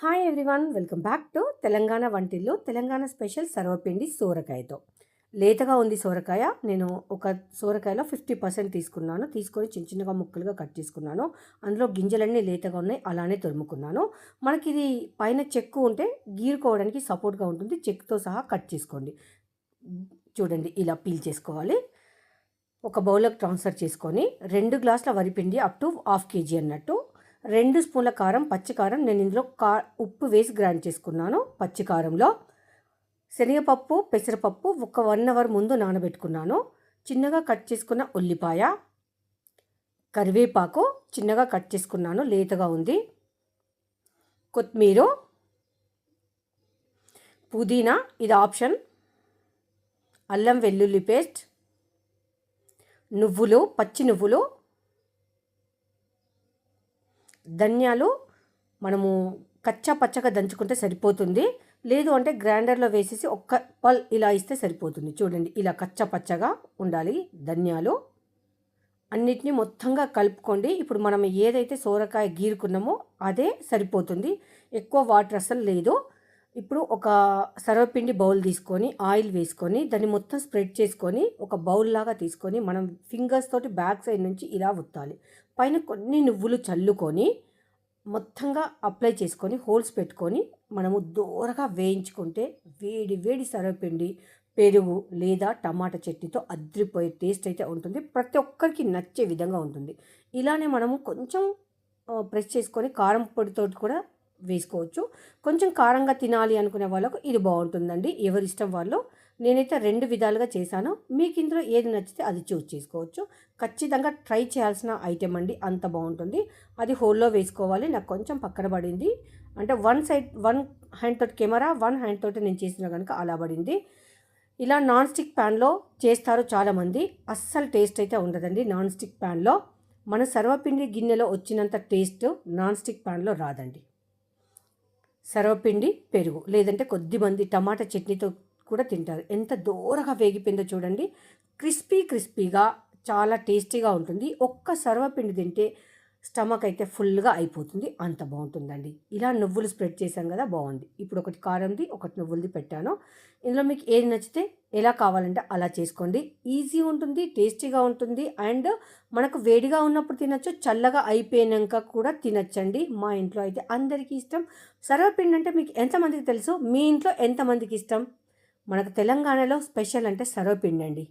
Hi everyone, welcome back to Telangana వంటిల్లో Telangana special సర్వపిండి సోరకాయతో. లేతగా ఉంది సోరకాయ. నేను ఒక సోరకాయలో 50% తీసుకున్నాను. తీసుకొని చిన్న చిన్నగా ముక్కలుగా కట్ చేసుకున్నాను. అందులో గింజలన్నీ లేతగా ఉన్నాయి, అలానే తురుముకున్నాను. మనకి ఇది పైన చెక్కు ఉంటే గీరుకోవడానికి సపోర్ట్గా ఉంటుంది. చెక్కుతో సహా కట్ చేసుకోండి. చూడండి, ఇలా పీల్ చేసుకోవాలి. ఒక బౌల్లోకి ట్రాన్స్ఫర్ చేసుకొని 2 గ్లాసుల వరిపిండి అప్ టు 1/2 kg అన్నట్టు, 2 స్పూన్ల కారం, పచ్చికారం. నేను ఇందులో ఉప్పు వేసి గ్రైండ్ చేసుకున్నాను. పచ్చికారంలో శనగపప్పు, పెసరపప్పు ఒక 1 అవర్ ముందు నానబెట్టుకున్నాను. చిన్నగా కట్ చేసుకున్న ఉల్లిపాయ, కరివేపాకు చిన్నగా కట్ చేసుకున్నాను, లేతగా ఉంది. కొత్తిమీర, పుదీనా ఇది ఆప్షన్, అల్లం వెల్లుల్లి పేస్ట్, నువ్వులు, పచ్చి నువ్వులు, ధనియాలు మనము కచ్చా పచ్చగా దంచుకుంటే సరిపోతుంది. లేదు అంటే గ్రైండర్లో వేసేసి ఒక్క పల్ ఇలా ఇస్తే సరిపోతుంది. చూడండి, ఇలా కచ్చా పచ్చగా ఉండాలి. ధనియాలు అన్నిటినీ మొత్తంగా కలుపుకోండి. ఇప్పుడు మనం ఏదైతే సోరకాయ గీరుకున్నామో అదే సరిపోతుంది, ఎక్కువ వాటర్ అసలు లేదు. ఇప్పుడు ఒక సర్వపిండి బౌల్ తీసుకొని ఆయిల్ వేసుకొని దాన్ని మొత్తం స్ప్రెడ్ చేసుకొని ఒక బౌల్ లాగా తీసుకొని మనం ఫింగర్స్ తోటి బ్యాక్ సైడ్ నుంచి ఇలా ఉత్తాలి. పైన కొన్ని నువ్వులు చల్లుకొని మొత్తంగా అప్లై చేసుకొని హోల్స్ పెట్టుకొని మనము దూరగా వేయించుకుంటే వేడి వేడి సర్వపిండి పెరుగు లేదా టమాటా చట్నీతో అద్రిపోయే టేస్ట్ అయితే ఉంటుంది. ప్రతి ఒక్కరికి నచ్చే విధంగా ఉంటుంది. ఇలానే మనము కొంచెం ప్రెస్ చేసుకొని కారం పొడితో కూడా వేసుకోవచ్చు. కొంచెం కారంగా తినాలి అనుకునే వాళ్ళకు ఇది బాగుంటుందండి, ఎవరి ఇష్టం వాళ్ళు. నేనైతే 2 విధాలుగా చేశాను. మీకు ఇందులో ఏది నచ్చితే అది చూస్ చేసుకోవచ్చు. ఖచ్చితంగా ట్రై చేయాల్సిన ఐటెం అండి, అంత బాగుంటుంది. అది హోల్లో వేసుకోవాలి. నాకు కొంచెం పక్కన పడింది, అంటే వన్ హ్యాండ్ తోటి కెమెరా, 1 హ్యాండ్ తోటి నేను చేసిన కనుక అలా పడింది. ఇలా నాన్ స్టిక్ ప్యాన్లో చేస్తారు చాలామంది. అస్సలు టేస్ట్ అయితే ఉండదండి నాన్ స్టిక్ ప్యాన్లో. మన సర్వపిండి గిన్నెలో వచ్చినంత టేస్ట్ నాన్ స్టిక్ ప్యాన్లో రాదండి. సర్వపిండి పెరుగు లేదంటే కొద్దిమంది టమాటా చట్నీతో కూడా తింటారు. ఎంత దూరగా వేగిపోయిందో చూడండి, క్రిస్పీగా చాలా టేస్టీగా ఉంటుంది. ఒక్క సర్వపిండి తింటే స్టమక్ అయితే ఫుల్గా అయిపోతుంది, అంత బాగుంటుందండి. ఇలా నువ్వులు స్ప్రెడ్ చేశాం కదా, బాగుంది. ఇప్పుడు ఒకటి కారంది, ఒకటి నువ్వులది పెట్టాను. ఇందులో మీకు ఏది నచ్చితే ఎలా కావాలంటే అలా చేసుకోండి. ఈజీ ఉంటుంది, టేస్టీగా ఉంటుంది. అండ్ మనకు వేడిగా ఉన్నప్పుడు తినచ్చు, చల్లగా అయిపోయాక కూడా తినచ్చండి. మా ఇంట్లో అయితే అందరికీ ఇష్టం. సర్వపిండి అంటే మీకు ఎంతమందికి తెలుసు? మీ ఇంట్లో ఎంతమందికి ఇష్టం? మనకు తెలంగాణలో స్పెషల్ అంటే సర్వపిండి అండి.